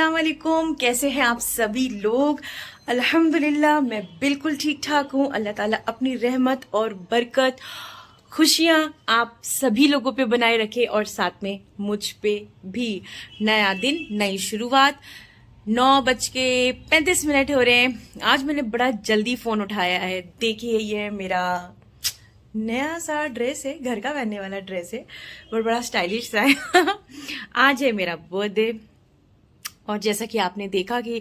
अस्सलाम वालेकुम। कैसे हैं आप सभी लोग? अल्हम्दुलिल्लाह मैं बिल्कुल ठीक ठाक हूँ। अल्लाह ताला अपनी रहमत और बरकत खुशियाँ आप सभी लोगों पे बनाए रखे और साथ में मुझ पे भी। नया दिन, नई शुरुआत। 9:35 हो रहे हैं। आज मैंने बड़ा जल्दी फ़ोन उठाया है। देखिए ये है मेरा नया सा ड्रेस है, घर का पहनने वाला ड्रेस है और बड़ा स्टाइलिश सा है। आज है मेरा बर्थडे और जैसा कि आपने देखा कि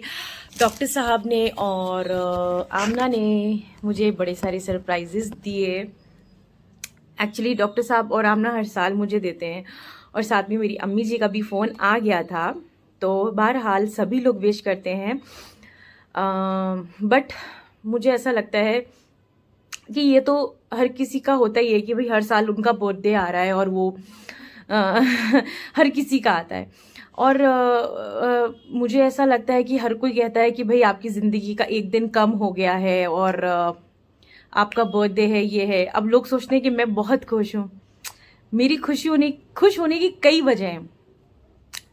डॉक्टर साहब ने और आमना ने मुझे बड़े सारे सरप्राइजेस दिए। एक्चुअली डॉक्टर साहब और आमना हर साल मुझे देते हैं और साथ में मेरी अम्मी जी का भी फ़ोन आ गया था। तो बहरहाल सभी लोग विश करते हैं, बट मुझे ऐसा लगता है कि ये तो हर किसी का होता ही है कि भाई हर साल उनका बर्थडे आ रहा है और वो हर किसी का आता है। और मुझे ऐसा लगता है कि हर कोई कहता है कि भाई आपकी ज़िंदगी का एक दिन कम हो गया है और आपका बर्थडे है, ये है। अब लोग सोचते हैं कि मैं बहुत खुश हूँ। मेरी खुश होने की कई वजह हैं।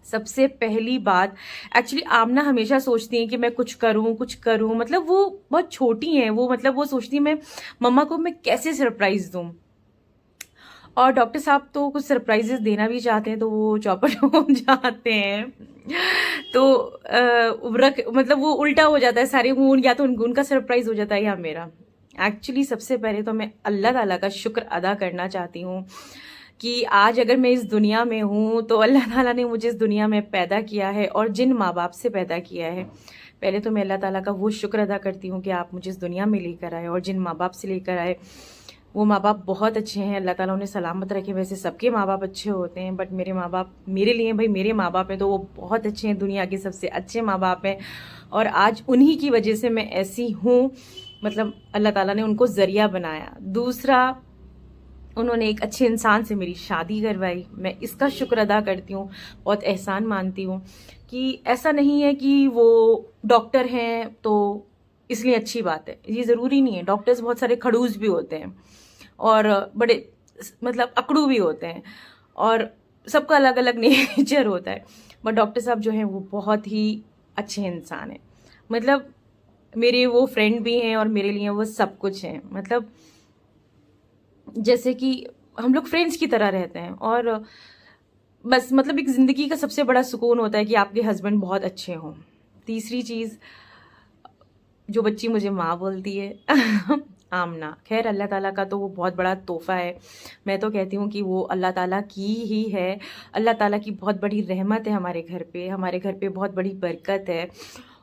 सबसे पहली बात, एक्चुअली आमना हमेशा सोचती हैं कि मैं कुछ करूं, मतलब वो बहुत छोटी हैं, वो सोचती हैं मैं मम्मा को मैं कैसे सरप्राइज दूं। और डॉक्टर साहब तो कुछ सरप्राइजेस देना भी चाहते हैं तो वो चौपट हो जाते हैं। तो मतलब वो उल्टा हो जाता है सारे, वो या तो उनका सरप्राइज हो जाता है या मेरा। एक्चुअली सबसे पहले तो मैं अल्लाह ताला का शुक्र अदा करना चाहती हूँ कि आज अगर मैं इस दुनिया में हूँ तो अल्लाह ताला ने मुझे इस दुनिया में पैदा किया है और जिन माँ बाप से पैदा किया है। पहले तो मैं अल्लाह ताला का वो शुक्र अदा करती हूँ कि आप मुझे इस दुनिया में लेकर आए और जिन माँ बाप से लेकर आए वो माँ बाप बहुत अच्छे हैं। अल्लाह ताला उन्हें सलामत रखे। वैसे सबके माँ बाप अच्छे होते हैं बट मेरे माँ बाप मेरे लिए भाई मेरे माँ बाप हैं तो वो बहुत अच्छे हैं, दुनिया के सबसे अच्छे माँ बाप हैं और आज उन्हीं की वजह से मैं ऐसी हूँ। मतलब अल्लाह ताला ने उनको ज़रिया बनाया। दूसरा, उन्होंने एक अच्छे इंसान से मेरी शादी करवाई। मैं इसका शुक्र अदा करती हूँ, बहुत एहसान मानती हूँ कि ऐसा नहीं है कि वो डॉक्टर हैं तो इसलिए अच्छी बात है, ये ज़रूरी नहीं है। डॉक्टर्स बहुत सारे खड़ूस भी होते हैं और बड़े मतलब अकड़ू भी होते हैं और सबका अलग अलग नेचर होता है। बट डॉक्टर साहब जो हैं वो बहुत ही अच्छे इंसान हैं। मतलब मेरे वो फ्रेंड भी हैं और मेरे लिए वो सब कुछ हैं। मतलब जैसे कि हम लोग फ्रेंड्स की तरह रहते हैं और बस मतलब एक ज़िंदगी का सबसे बड़ा सुकून होता है कि आपके हस्बैंड बहुत अच्छे हों। तीसरी चीज़, जो बच्ची मुझे माँ बोलती है आमना, खैर अल्लाह ताला का तो वो बहुत बड़ा तोहफ़ा है। मैं तो कहती हूँ कि वो अल्लाह ताला की ही है। अल्लाह ताला की बहुत बड़ी रहमत है हमारे घर पे बहुत बड़ी बरकत है।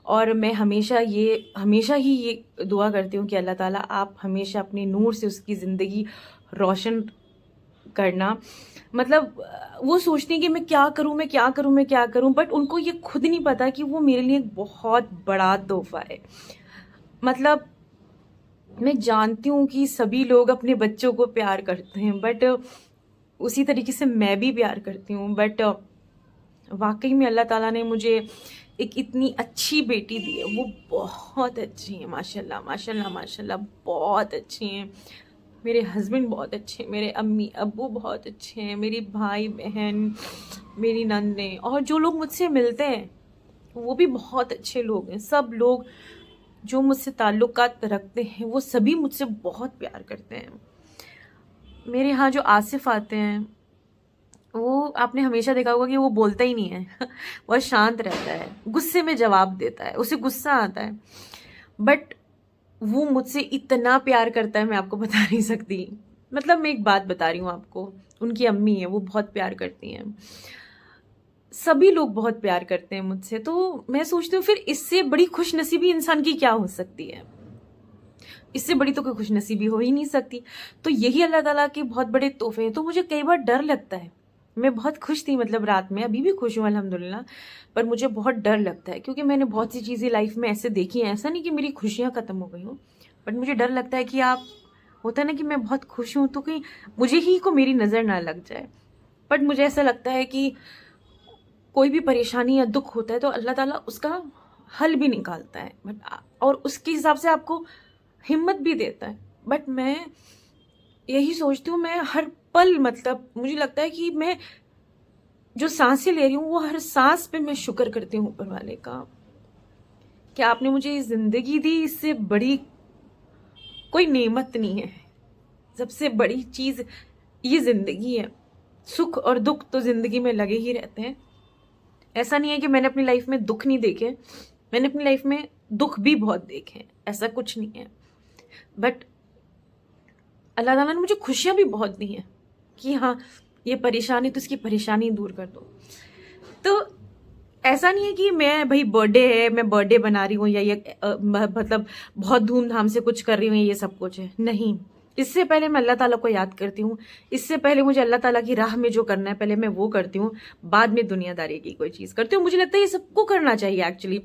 और मैं हमेशा ही ये दुआ करती हूँ कि अल्लाह ताला आप हमेशा अपने नूर से उसकी ज़िंदगी रोशन करना। मतलब वो सोचती हैं कि मैं क्या करूँ, बट उनको ये खुद नहीं पता कि वो मेरे लिए एक बहुत बड़ा तोहफ़ा है। मतलब मैं जानती हूँ कि सभी लोग अपने बच्चों को प्यार करते हैं बट उसी तरीके से मैं भी प्यार करती हूँ। बट वाकई में अल्लाह ताला ने मुझे एक इतनी अच्छी बेटी दी है। वो बहुत अच्छी है, माशाल्लाह माशाल्लाह माशाल्लाह, बहुत अच्छी हैं। मेरे हस्बैंड बहुत अच्छे हैं, मेरे अम्मी अब्बू बहुत अच्छे हैं, मेरी भाई बहन, मेरी नंदें और जो लोग मुझसे मिलते हैं वो भी बहुत अच्छे लोग हैं। सब लोग जो मुझसे ताल्लुकात रखते हैं वो सभी मुझसे बहुत प्यार करते हैं। मेरे यहाँ जो आसिफ आते हैं वो आपने हमेशा देखा होगा कि वो बोलता ही नहीं है बहुत शांत रहता है, गुस्से में जवाब देता है, उसे गुस्सा आता है बट वो मुझसे इतना प्यार करता है मैं आपको बता नहीं सकती। मतलब मैं एक बात बता रही हूँ आपको, उनकी अम्मी है वो बहुत प्यार करती हैं, सभी लोग बहुत प्यार करते हैं मुझसे। तो मैं सोचती हूँ फिर इससे बड़ी खुशनसीबी इंसान की क्या हो सकती है? इससे बड़ी तो कोई खुशनसीबी हो ही नहीं सकती। तो यही अल्लाह ताला के बहुत बड़े तोहफे हैं। तो मुझे कई बार डर लगता है, मैं बहुत खुश थी मतलब रात में, अभी भी खुश हूँ अल्हम्दुलिल्लाह, पर मुझे बहुत डर लगता है क्योंकि मैंने बहुत सी चीज़ें लाइफ में ऐसे देखी हैं। ऐसा नहीं कि मेरी खुशियाँ ख़त्म हो गई हों, बट मुझे डर लगता है कि आप होता है ना कि मैं बहुत खुश हूँ तो कहीं मुझे ही को मेरी नज़र ना लग जाए। बट मुझे ऐसा लगता है कि कोई भी परेशानी या दुख होता है तो अल्लाह ताला उसका हल भी निकालता है बट और उसके हिसाब से आपको हिम्मत भी देता है। बट मैं यही सोचती हूँ, मैं हर पल मतलब मुझे लगता है कि मैं जो सांसें ले रही हूँ वो हर सांस पे मैं शुक्र करती हूँ ऊपर वाले का कि आपने मुझे ये जिंदगी दी, इससे बड़ी कोई नेमत नहीं है। सबसे बड़ी चीज ये जिंदगी है। सुख और दुख तो जिंदगी में लगे ही रहते हैं। ऐसा नहीं है कि मैंने अपनी लाइफ में दुख नहीं देखे, मैंने अपनी लाइफ में दुख भी बहुत देखे हैं, ऐसा कुछ नहीं है। बट अल्लाह ताला ने मुझे खुशियां भी बहुत दी हैं कि हाँ ये परेशानी, तो इसकी परेशानी दूर कर दो। तो ऐसा नहीं है कि मैं भाई बर्थडे है मैं बर्थडे बना रही हूँ या ये मतलब बहुत धूमधाम से कुछ कर रही हूँ, ये सब कुछ है नहीं। इससे पहले मैं अल्लाह ताला को याद करती हूँ, इससे पहले मुझे अल्लाह ताला की राह में जो करना है पहले मैं वो करती हूँ, बाद में दुनियादारी की कोई चीज़ करती हूँ। मुझे लगता है ये सबको करना चाहिए एक्चुअली।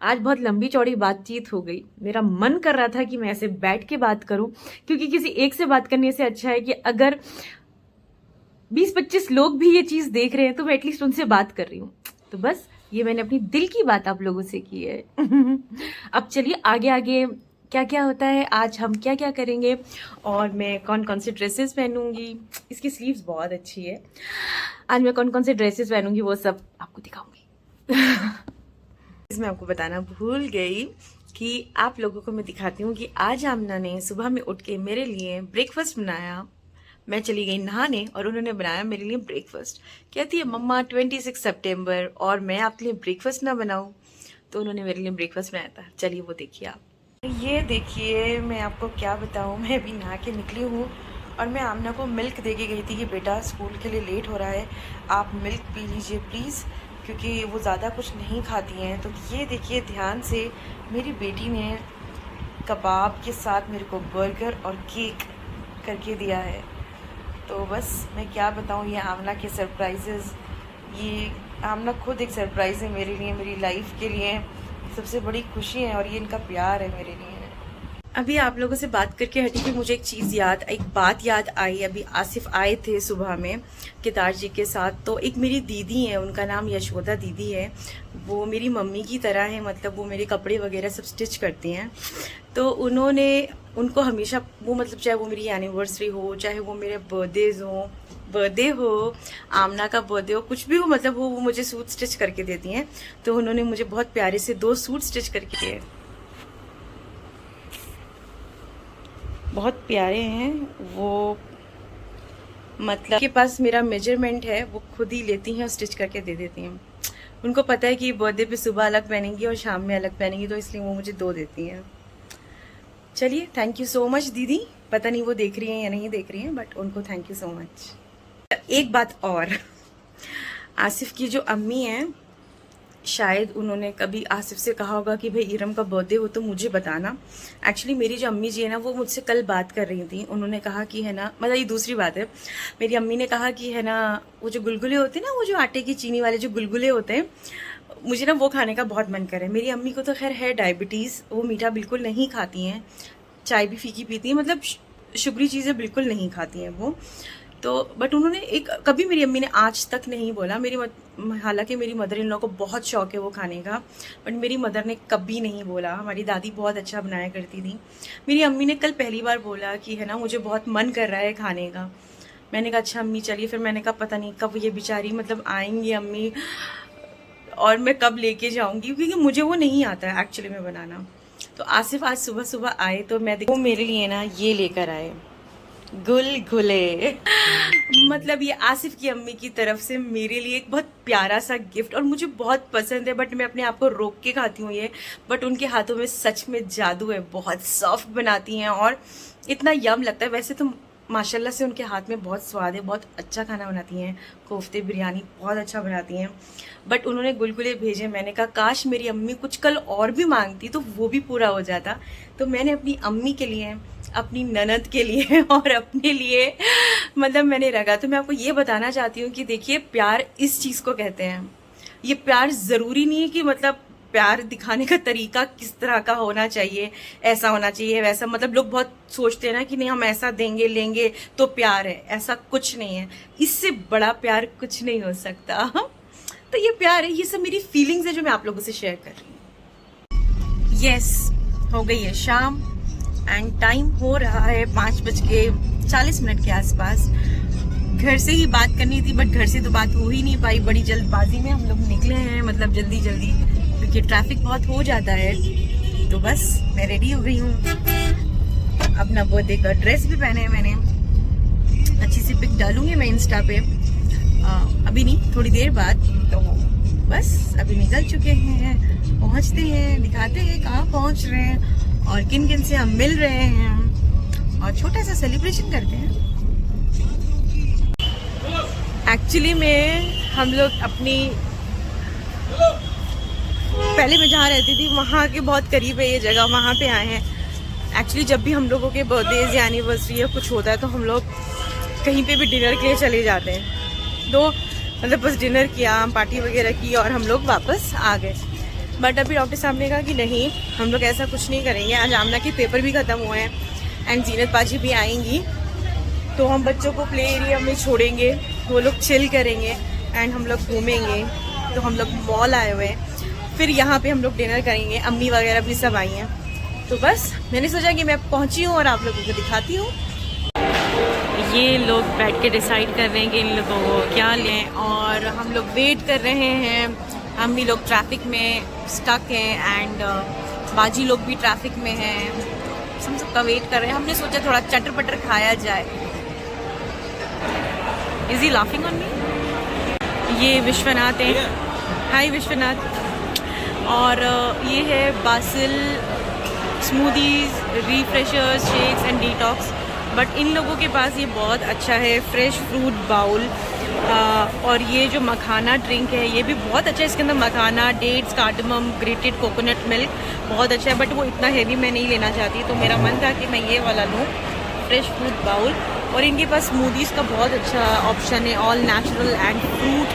आज बहुत लंबी चौड़ी बातचीत हो गई, मेरा मन कर रहा था कि मैं ऐसे बैठ के बात करूँ, क्योंकि किसी एक से बात करने से अच्छा है कि अगर 20-25 लोग भी ये चीज़ देख रहे हैं तो मैं एटलीस्ट उनसे बात कर रही हूँ। तो बस ये मैंने अपनी दिल की बात आप लोगों से की है। अब चलिए आगे आगे क्या क्या होता है, आज हम क्या क्या करेंगे और मैं कौन कौन से ड्रेसेस पहनूंगी। इसकी स्लीव्स बहुत अच्छी है। आज मैं कौन कौन से ड्रेसेस पहनूंगी वो सब आपको दिखाऊंगी। इसमें आपको बताना भूल गई कि आप लोगों को मैं दिखाती हूँ कि आज आमना ने सुबह में उठ के मेरे लिए ब्रेकफास्ट बनाया। मैं चली गई नहाने और उन्होंने बनाया मेरे लिए ब्रेकफास्ट। कहती है मम्मा 26 सितंबर और मैं आपके लिए ब्रेकफास्ट ना बनाऊं, तो उन्होंने मेरे लिए ब्रेकफास्ट बनाया था। चलिए वो देखिए आप। ये देखिए मैं आपको क्या बताऊं, मैं अभी नहा के निकली हूँ और मैं आमना को मिल्क दे के गई थी कि बेटा स्कूल के लिए लेट हो रहा है, आप मिल्क पी लीजिए प्लीज़, क्योंकि वो ज़्यादा कुछ नहीं खाती हैं। तो ये देखिए ध्यान से मेरी बेटी ने कबाब के साथ मेरे को बर्गर और केक करके दिया है। तो बस मैं क्या बताऊँ, ये आमना के सरप्राइजेज़, ये आमना खुद एक सरप्राइज़ है मेरे लिए, मेरी लाइफ के लिए सबसे बड़ी खुशी है और ये इनका प्यार है मेरे लिए। अभी आप लोगों से बात करके हटी कि मुझे एक बात याद आई। अभी आसिफ आए थे सुबह में केदार जी के साथ, तो एक मेरी दीदी है, उनका नाम यशोदा दीदी है। वो मेरी मम्मी की तरह है, मतलब वो मेरे कपड़े वगैरह सब स्टिच करती हैं। तो उनको हमेशा वो मतलब चाहे वो मेरी एनिवर्सरी हो, चाहे वो मेरे बर्थडे हो, आमना का बर्थडे हो, कुछ भी हो मतलब वो मुझे सूट स्टिच करके देती हैं। तो उन्होंने मुझे बहुत प्यारे से 2 सूट स्टिच करके दिए, बहुत प्यारे हैं वो। मतलब के पास मेरा मेजरमेंट है, वो खुद ही लेती हैं और स्टिच करके दे देती हैं। उनको पता है कि बर्थडे पे सुबह अलग पहनेंगी और शाम में अलग पहनेंगी, तो इसलिए वो मुझे 2 देती हैं। चलिए थैंक यू सो मच दीदी। पता नहीं वो देख रही हैं या नहीं देख रही हैं, बट उनको थैंक यू सो मच। एक बात और, आसिफ की जो अम्मी हैं, शायद उन्होंने कभी आसिफ से कहा होगा कि भाई इरम का बर्थडे हो तो मुझे बताना। एक्चुअली मेरी जो अम्मी जी है ना, वो मुझसे कल बात कर रही थी। उन्होंने कहा कि है ना, मतलब ये दूसरी बात है, मेरी अम्मी ने कहा कि है ना वो जो गुलगुले होते हैं ना, वो जो आटे की चीनी वाले जो गुलगुले होते हैं, मुझे ना वो खाने का बहुत मन करे। मेरी अम्मी को तो खैर है डायबिटीज़, वो मीठा बिल्कुल नहीं खाती हैं, चाय भी फीकी पीती हैं, मतलब शुगरी चीज़ें बिल्कुल नहीं खाती हैं वो। तो बट उन्होंने कभी मेरी अम्मी ने आज तक नहीं बोला, हालांकि मेरी मदर इन लॉ को बहुत शौक है वो खाने का, बट मेरी मदर ने कभी नहीं बोला। हमारी दादी बहुत अच्छा बनाया करती थी। मेरी अम्मी ने कल पहली बार बोला कि है ना मुझे बहुत मन कर रहा है खाने का। मैंने कहा अच्छा अम्मी चलिए। फिर मैंने कहा पता नहीं कब ये बेचारी मतलब आएंगी अम्मी और मैं कब लेके जाऊंगी, क्योंकि मुझे वो नहीं आता है एक्चुअली में बनाना। तो आसिफ आज सुबह सुबह आए तो मैं वो मेरे लिए ना ये लेकर आए गुलगुले। मतलब ये आसिफ की अम्मी की तरफ से मेरे लिए एक बहुत प्यारा सा गिफ्ट, और मुझे बहुत पसंद है, बट मैं अपने आप को रोक के खाती हूँ ये। बट उनके हाथों में सच में जादू है, बहुत सॉफ्ट बनाती हैं और इतना यम लगता है। वैसे तो माशाल्लाह से उनके हाथ में बहुत स्वाद है, बहुत अच्छा खाना बनाती हैं, कोफ्ते बिरयानी बहुत अच्छा बनाती हैं। बट उन्होंने गुलगुले भेजे। मैंने कहा काश मेरी अम्मी कुछ कल और भी मांगती तो वो भी पूरा हो जाता। तो मैंने अपनी अम्मी के लिए, अपनी ननद के लिए और अपने लिए मतलब मैंने रखा। तो मैं आपको ये बताना चाहती हूँ कि देखिए प्यार इस चीज़ को कहते हैं। ये प्यार ज़रूरी नहीं है कि मतलब प्यार दिखाने का तरीका किस तरह का होना चाहिए, ऐसा होना चाहिए वैसा। मतलब लोग बहुत सोचते हैं ना कि नहीं हम ऐसा देंगे लेंगे तो प्यार है, ऐसा कुछ नहीं है। इससे बड़ा प्यार कुछ नहीं हो सकता। तो ये प्यार है, ये सब मेरी फीलिंग्स है जो मैं आप लोगों से शेयर कर रही हूँ। यस हो गई है शाम एंड टाइम हो रहा है 5:40 के आसपास। घर से ही बात करनी थी, बट घर से तो बात हो ही नहीं पाई। बड़ी जल्दबाजी में हम लोग निकले हैं, मतलब जल्दी जल्दी, क्योंकि ट्रैफिक बहुत हो जाता है। तो बस मैं रेडी हो गई हूँ, अपना बर्थडे का ड्रेस भी पहने है मैंने। अच्छी सी पिक डालूंगी मैं इंस्टा पे, अभी नहीं, थोड़ी देर बाद। तो बस अभी निकल चुके हैं, पहुँचते हैं, दिखाते हैं कहाँ पहुँच रहे हैं और किन किन से हम मिल रहे हैं और छोटा सा सेलिब्रेशन करते हैं। एक्चुअली में हम लोग अपनी, पहले मैं जहाँ रहती थी वहाँ के बहुत करीब है ये जगह, वहाँ पे आए हैं। एक्चुअली जब भी हम लोगों के बर्थडेज या एनिवर्सरी या कुछ होता है तो हम लोग कहीं पे भी डिनर के लिए चले जाते हैं। तो मतलब बस डिनर किया, पार्टी वगैरह की और हम लोग वापस आ गए। बट अभी डॉक्टर साहब ने कहा कि नहीं, हम लोग ऐसा कुछ नहीं करेंगे। आज आमना के पेपर भी ख़त्म हुए हैं एंड जीनत पाजी भी आएंगी, तो हम बच्चों को प्ले एरिया में छोड़ेंगे, वो लोग चिल करेंगे एंड हम लोग घूमेंगे। तो हम लोग मॉल आए हुए हैं, फिर यहाँ पे हम लोग डिनर करेंगे। अम्मी वगैरह भी सब आई हैं। तो बस मैंने सोचा कि मैं पहुँची हूँ और आप लोगों को दिखाती हूँ। ये लोग बैठ के डिसाइड कर रहे हैं कि इन लोगों को क्या लें, और हम लोग वेट कर रहे हैं। हम भी लोग ट्रैफिक में स्टक हैं एंड बाजी लोग भी ट्रैफिक में हैं। हम सबका वेट कर रहे हैं। हमने सोचा थोड़ा चटर पटर खाया जाए। Is he laughing on me? ये विश्वनाथ है, हाय विश्वनाथ। और ये है Basil smoothies, refreshers, shakes and detox. But in लोगों के पास ये बहुत अच्छा है, फ्रेश फ्रूट बाउल। और ये जो मखाना ड्रिंक है ये भी बहुत अच्छा है। इसके अंदर makhana, dates, cardamom, grated coconut milk, बहुत अच्छा है। बट वो इतना हेवी मैं नहीं लेना चाहती, तो मेरा मन था कि मैं ये वाला लूँ, फ्रेश फ्रूट बाउल। और इनके पास स्मूदीज़ का बहुत अच्छा ऑप्शन है, all natural and fruit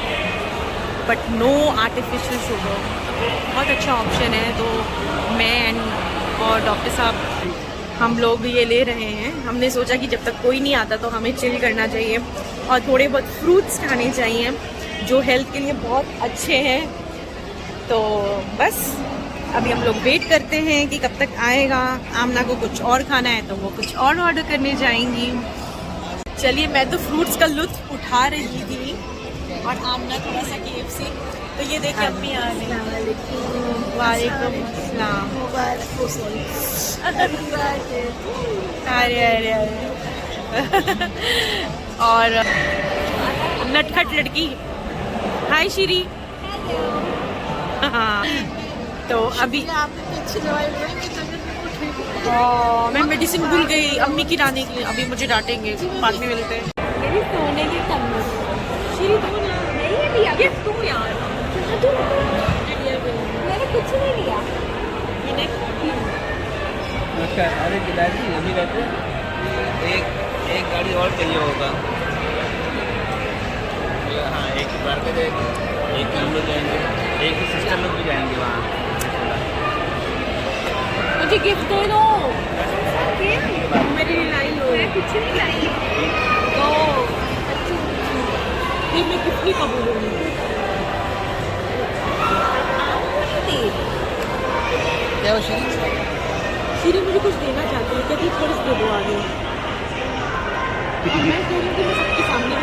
but no artificial sugar. बहुत अच्छा ऑप्शन है। तो मैं और डॉक्टर साहब हम लोग ये ले रहे हैं। हमने सोचा कि जब तक कोई नहीं आता तो हमें चिल करना चाहिए और थोड़े बहुत फ्रूट्स खाने चाहिए जो हेल्थ के लिए बहुत अच्छे हैं। तो बस अभी हम लोग वेट करते हैं कि कब तक आएगा। आमना को कुछ और खाना है तो वो कुछ और ऑर्डर करने जाएंगी। चलिए, मैं तो फ्रूट्स का लुत्फ उठा रही थी और आमना थोड़ा सा KFC। तो ये देखिए अम्मी आ रही हैं। वालेकुम अस्सलाम। अरे अरे अरे और नटखट लड़की, हाय श्री। हाँ, तो अभी मैं मेडिसिन भूल गई अम्मी की लाने के लिए। अभी मुझे डांटेंगे, बाद में मिलते हैं। सोने की श्री तू नहीं लिया गिफ्ट तू यार, मैंने कुछ नहीं लिया। अरे गिलासी अभी रहते, एक गाड़ी और चाहिए होगा। हाँ, एक बार के एक हम लोग जाएंगे, एक सिस्टर लोग भी जाएंगे वहाँ। मुझे गिफ्ट दे दो। मेरे लिए लाई लो। मैं कुछ नहीं लाई। तो फिर मैं गिफ्ट नहीं कबूलूंगी। क्या वो श्री मुझे कुछ देना चाहती है, क्या तुम थोड़ी सी दे दो आगे। मैं कह रही हूँ कि मैं सबके सामने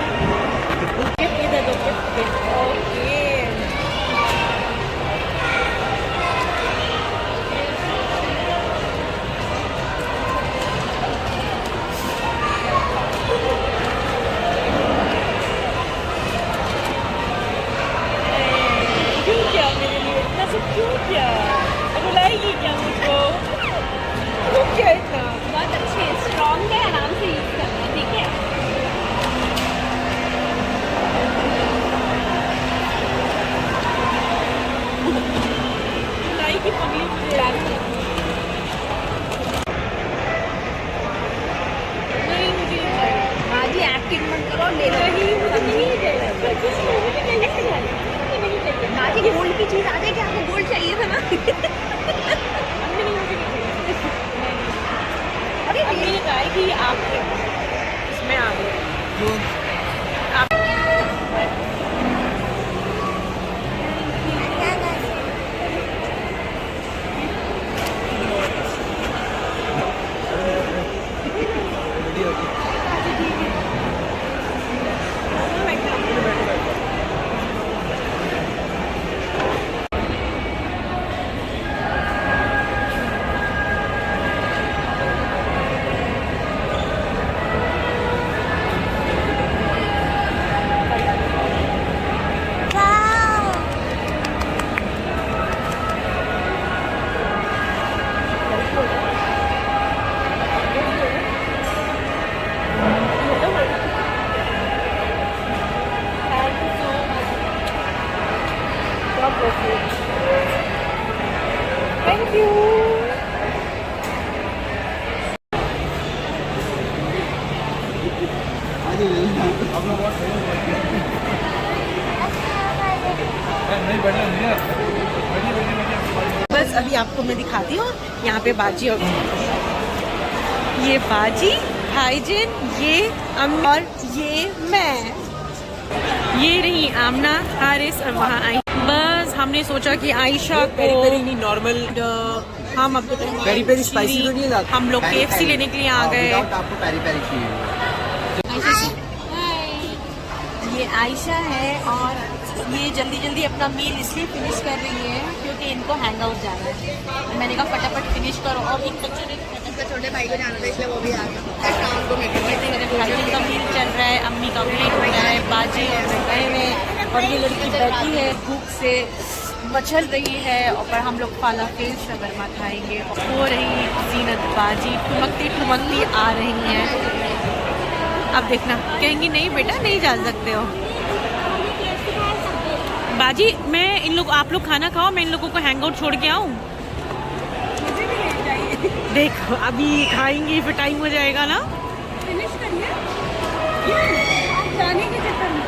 गिफ्ट दे दो, गिफ्ट। ओके, क्यों क्या मेरे लिए इतना सब, क्यों क्या बुलाएगी क्या मुझको? क्यों क्या इतना? बहुत अच्छी है, स्ट्रॉन्ग है, आराम से यूज करना, ठीक है। बुलाई की पगली मुझे नहीं, मुझे हाँ जी, एक्टिंग मत करो, ले लो। नहीं, मुझे नहीं चाहिए। बाजी गोल्ड की चीज आ जाए, क्या आपको गोल्ड चाहिए था ना? अरे मैंने कहा कि आप इसमें आ गए। यू। बस अभी आपको मैं दिखाती हूँ यहाँ पे बाजी और ये बाजी, भाईजिन, ये अम्मी और ये मैं। ये रही आमना, हारिस और वहाँ आई। बस हमने सोचा कि आयशा को नहीं नॉर्मल हम अब तो पेरी पेरी स्पाइसी तो नहीं है। हम लोग KFC लेने के लिए आ गए। आपको पेरी पेरी चाहिए। ये आयशा है और ये जल्दी जल्दी अपना मील इसलिए फिनिश कर रही है क्योंकि इनको हैंग आउट जाना है। मैंने कहा फटाफट फिनिश करो और इन बच्चों ने छोटे भाई को जाना था इसलिए वो भी आ गया। शाम को मेरे भाई का मील चल रहा है, अम्मी का मील हो रहा है, बाजी और गए में और ये लड़की बैठी है भूख से मचल रही है। और पर हम लोग फालाफेल शवरमा खाएंगे। हो रही जीनत बाजी ठुमकती ठुमकती आ रही हैं। अब देखना कहेंगी नहीं बेटा नहीं जा सकते हो। बाजी मैं इन लोग आप लोग खाना खाओ, मैं इन लोगों को हैंग आउट छोड़ के आऊँ। देखो अभी खाएंगे फिर टाइम हो जाएगा ना। फिनिश करिए जाने के चक्कर में।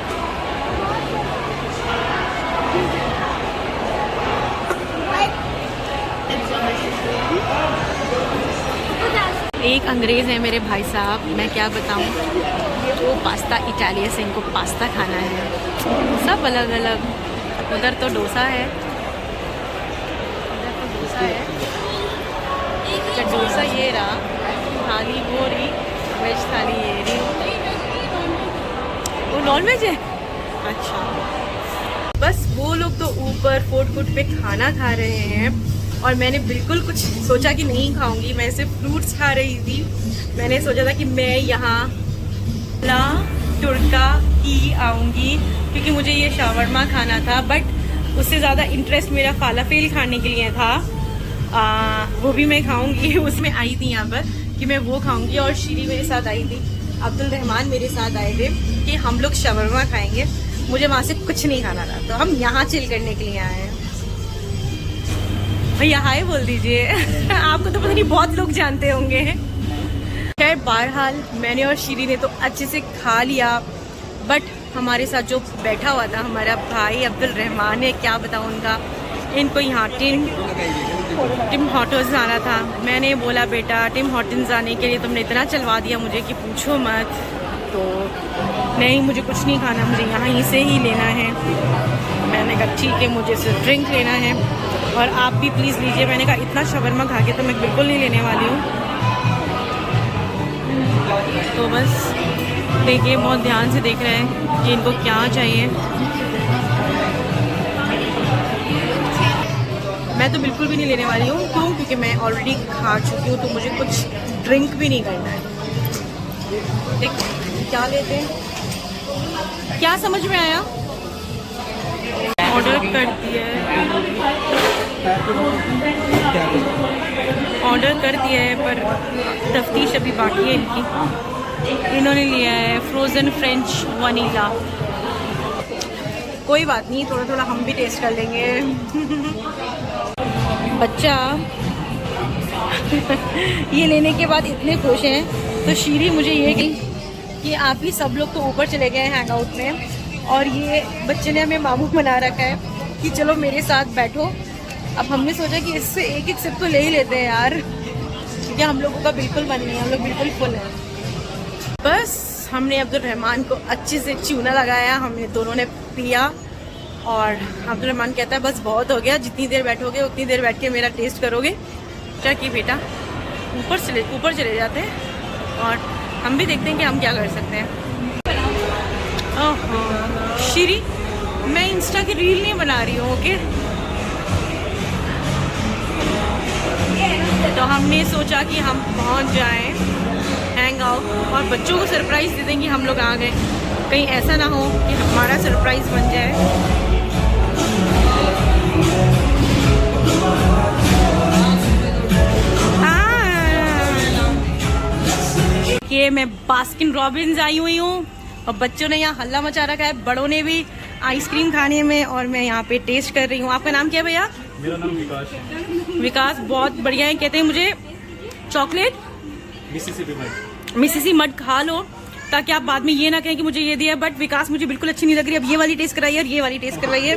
एक अंग्रेज़ है मेरे भाई साहब, मैं क्या बताऊं। वो पास्ता इटालियन से इनको पास्ता खाना है, सब अलग अलग। उधर तो डोसा है, उधर तो डोसा है। अच्छा डोसा ये रहा, थाली वो रही, वेज थाली ये रही। वो नॉन वेज है। अच्छा बस वो लोग तो ऊपर फोर्ट फुट पे खाना खा रहे हैं और मैंने बिल्कुल कुछ सोचा कि नहीं खाऊंगी। मैं सिर्फ फ्रूट्स खा रही थी। मैंने सोचा था कि मैं यहाँ ला तुर्का ही आऊँगी क्योंकि मुझे ये शावरमा खाना था, बट उससे ज़्यादा इंटरेस्ट मेरा फालाफेल खाने के लिए था। वो भी मैं खाऊंगी। उसमें आई थी यहाँ पर कि मैं वो खाऊंगी और शीरी मेरे साथ आई थी, अब्दुल रहमान मेरे साथ आए थे कि हम लोग शावरमा खाएंगे। मुझे वहाँ से कुछ नहीं खाना था तो हम यहाँ चिल करने के लिए आए हैं। भैया हाय बोल दीजिए। आपको तो पता नहीं बहुत लोग जानते होंगे। खैर बहरहाल मैंने और शीरी ने तो अच्छे से खा लिया, बट हमारे साथ जो बैठा हुआ था हमारा भाई अब्दुल रहमान है, क्या बताऊँ उनका, इनको यहाँ टिम हॉटन्स जाना था। मैंने बोला बेटा टिम हॉटन्स जाने के लिए तुमने इतना चलवा दिया मुझे कि पूछो मत। तो नहीं मुझे कुछ नहीं खाना, मुझे यहाँ से ही लेना है। मैंने कहा ठीक है मुझे सिर्फ ड्रिंक लेना है और आप भी प्लीज़ लीजिए। मैंने कहा इतना शवरमा खा के तो मैं बिल्कुल नहीं लेने वाली हूँ। तो बस देखिए बहुत ध्यान से देख रहे हैं कि इनको क्या चाहिए। मैं तो बिल्कुल भी नहीं लेने वाली हूँ। क्यों? क्योंकि मैं ऑलरेडी खा चुकी हूँ तो मुझे कुछ ड्रिंक भी नहीं करना है। देख क्या लेते हैं, क्या समझ में आया। ऑर्डर कर दिया है पर तफ्तीश अभी बाकी है इनकी। इन्होंने लिया है फ्रोज़न फ्रेंच वनीला। कोई बात नहीं, थोड़ा थोड़ा हम भी टेस्ट कर लेंगे। बच्चा ये लेने के बाद इतने खुश हैं तो शीरी मुझे ये कि आप ही सब लोग तो ऊपर चले गए हैं हैंग आउट में और ये बच्चे ने हमें मामू बना रखा है कि चलो मेरे साथ बैठो। अब हमने सोचा कि इससे एक एक सिप तो ले ही लेते हैं यार, क्योंकि हम लोगों का बिल्कुल मन नहीं है, हम लोग बिल्कुल फुल हैं। बस हमने अब्दुल रहमान को अच्छे से चूना लगाया, हमने दोनों ने पिया और अब्दुल रहमान कहता है बस बहुत हो गया, जितनी देर बैठोगे उतनी देर बैठ के मेरा टेस्ट करोगे। क्या कि बेटा ऊपर चले जाते हैं और हम भी देखते हैं कि हम क्या कर सकते हैं। ओहो शीरी मैं इंस्टा की रील नहीं बना रही हूँ, ओके। तो हमने सोचा कि हम पहुँच जाएं हैंग आउट और बच्चों को सरप्राइज़ दे देंगे हम लोग आ गए। कहीं ऐसा ना हो कि हमारा सरप्राइज़ बन जाए। ये मैं बास्किन रॉबिन्स आई हुई हूँ और बच्चों ने यहाँ हल्ला मचा रखा है, बड़ों ने भी आइसक्रीम खाने में और मैं यहाँ पे टेस्ट कर रही हूँ। आपका नाम क्या है भैया? मेरा नाम विकास है। विकास बहुत बढ़िया है, कहते हैं मुझे चॉकलेट मिसिसिपी मड खा लो ताकि आप बाद में ये ना कहें कि मुझे ये दिया। बट विकास मुझे बिल्कुल अच्छी नहीं लग रही। अब ये वाली टेस्ट कराइए और ये वाली टेस्ट करवाइए।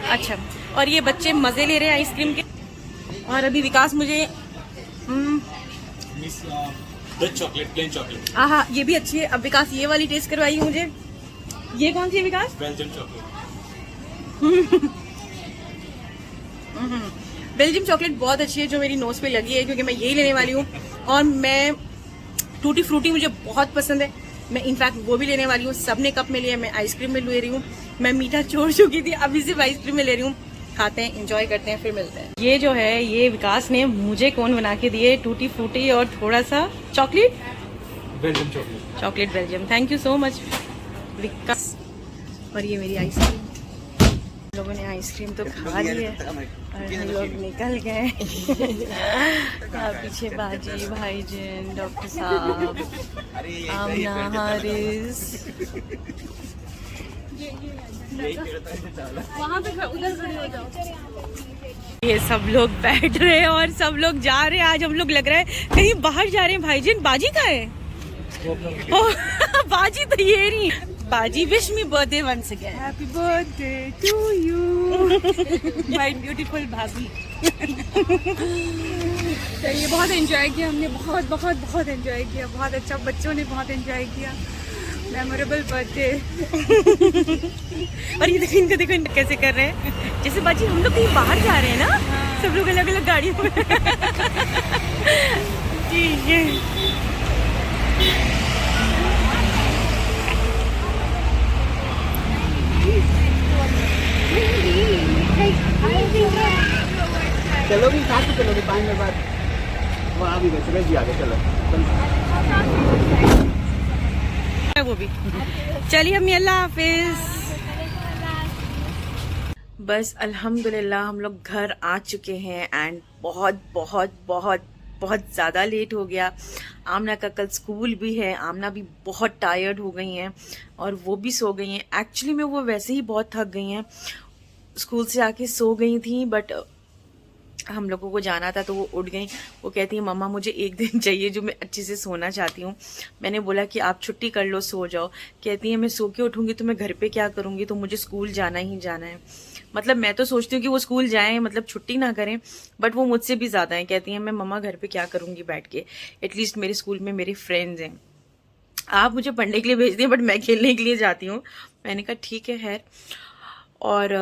अच्छा, और ये बच्चे मजे ले रहे हैं आइसक्रीम के। और अभी विकास मुझे चॉकलेट प्लेन चॉकलेट। हाँ, ये भी अच्छी है। अब विकास ये वाली टेस्ट करवाइए मुझे। ये कौन सी है Vikas? Belgium chocolate. Belgium chocolate बहुत अच्छी है, जो मेरी नोज पे लगी है, क्योंकि मैं यही लेने वाली हूँ। और मैं टूटी फ्रूटी मुझे बहुत पसंद है, मैं इनफैक्ट वो भी लेने वाली हूँ। सबने कप में लिया, मैं आइसक्रीम में ले रही हूँ। मैं मीठा छोड़ चुकी थी, अभी सिर्फ आइसक्रीम में ले रही हूँ। खाते हैं, एंजॉय करते हैं, फिर मिलते हैं। ये जो है ये विकास ने मुझे कौन बना के दिए, टूटी फ्रूटी और थोड़ा सा chocolate Belgium chocolate Belgium. Thank you so much Vikas. और ये मेरी आइसक्रीम। लोगों ने आइसक्रीम तो खा ली है और हम लोग निकल गए। यहाँ पीछे बाजी, भाईजान, डॉक्टर साहब, आमना, हारिस। वहाँ पे उधर खड़े हो जाओ। ये सब लोग बैठ रहे हैं और सब लोग जा रहे हैं। आज हम लोग लग रहा है कहीं बाहर जा रहे हैं। भाईजान, बाजी कहाँ है? बाजी तो ये नहीं। बाजी, wish me birthday once again. Happy birthday to you my beautiful bhabhi. ये बहुत एंजॉय किया हमने, बहुत बहुत बहुत एंजॉय किया। बहुत अच्छा, बच्चों ने बहुत एंजॉय किया। Memorable birthday. और ये देखो, इनको देखो कैसे कर रहे हैं। जैसे बाजी हम लोग कहीं बाहर जा रहे हैं ना। हाँ। सब लोग अलग अलग गाड़ियों में। ठीक है। चलोगी साथ में, चलोगी 5 मिनट बाद वहाँ भी सुरेश जी आगे। चलो वो भी चलिए अम्मी, अल्लाह हाफिज। बस अल्हम्दुलिल्लाह हम लोग घर आ चुके हैं एंड बहुत बहुत बहुत बहुत ज़्यादा लेट हो गया। आमना का कल स्कूल भी है, आमना भी बहुत टायर्ड हो गई हैं और वो भी सो गई हैं। एक्चुअली में वो वैसे ही बहुत थक गई हैं, स्कूल से आके सो गई थी। बट हम लोगों को जाना था तो वो उठ गई। वो कहती है मम्मा मुझे एक दिन चाहिए जो मैं अच्छे से सोना चाहती हूँ। मैंने बोला कि आप छुट्टी कर लो, सो जाओ। कहती है मैं सो के उठूंगी तो मैं घर पे क्या करूँगी, तो मुझे स्कूल जाना ही जाना है। मतलब मैं तो सोचती हूँ कि वो स्कूल जाएं, मतलब छुट्टी ना करें, बट वो मुझसे भी ज़्यादा है। कहती हैं मैं मम्मा घर पे क्या करूँगी बैठ के, एटलीस्ट मेरे स्कूल में मेरे फ्रेंड्स हैं, आप मुझे पढ़ने के लिए भेज दिए बट मैं खेलने के लिए जाती हूँ। मैंने कहा ठीक है खैर। और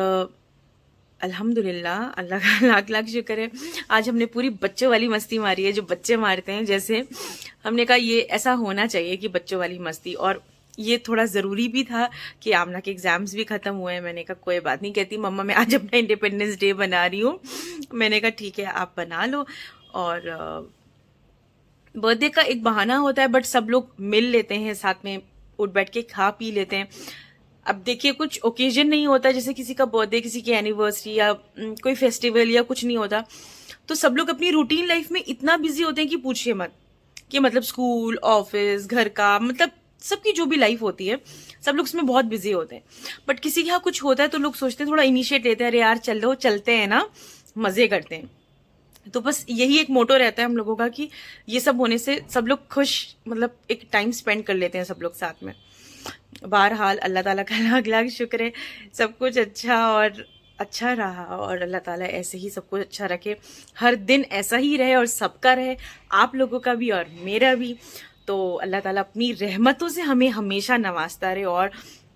अल्हम्दुलिल्लाह, अल्लाह का लाख लाख शुक्र है, आज हमने पूरी बच्चों वाली मस्ती मारी है, जो बच्चे मारते हैं। जैसे हमने कहा ये ऐसा होना चाहिए कि बच्चों वाली मस्ती, और ये थोड़ा ज़रूरी भी था कि आमना के एग्ज़ाम्स भी ख़त्म हुए हैं। मैंने कहा कोई बात नहीं। कहती मम्मा मैं आज अपना इंडिपेंडेंस डे बना रही हूँ। मैंने कहा ठीक है आप बना लो। और बर्थडे का एक बहाना होता है, बट सब लोग मिल लेते हैं साथ में, उठ बैठ के खा पी लेते हैं। अब देखिए कुछ ओकेजन नहीं होता, जैसे किसी का बर्थडे, किसी की एनिवर्सरी या कोई फेस्टिवल या कुछ नहीं होता, तो सब लोग अपनी रूटीन लाइफ में इतना बिजी होते हैं कि पूछिए मत। कि मतलब स्कूल, ऑफिस, घर का, मतलब सबकी जो भी लाइफ होती है सब लोग उसमें बहुत बिजी होते हैं। बट किसी के यहाँ कुछ होता है तो लोग सोचते हैं, थोड़ा इनिशिएट लेते हैं, अरे यार चलो चलते हैं ना, मजे करते हैं। तो बस यही एक मोटो रहता है हम लोगों का कि ये सब होने से सब लोग खुश, मतलब एक टाइम स्पेंड कर लेते हैं सब लोग साथ में। बहरहाल अल्लाह ताला का लाख लाख शुक्र है, सब कुछ अच्छा रहा और अल्लाह ताला ऐसे ही सब कुछ अच्छा रखे, हर दिन ऐसा ही रहे और सबका रहे, आप लोगों का भी और मेरा भी। तो अल्लाह ताला अपनी रहमतों से हमें हमेशा नवाजता रहे और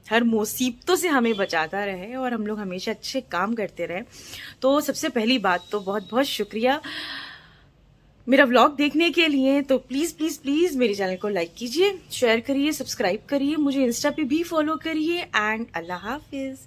हर मुसीबतों से हमें बचाता रहे और हम लोग हमेशा अच्छे काम करते रहे। तो सबसे पहली बात तो बहुत बहुत शुक्रिया मेरा व्लॉग देखने के लिए। तो प्लीज़ प्लीज़ प्लीज़ मेरे चैनल को लाइक कीजिए, शेयर करिए, सब्सक्राइब करिए, मुझे इंस्टा पे भी फॉलो करिए एंड अल्लाह हाफिज़।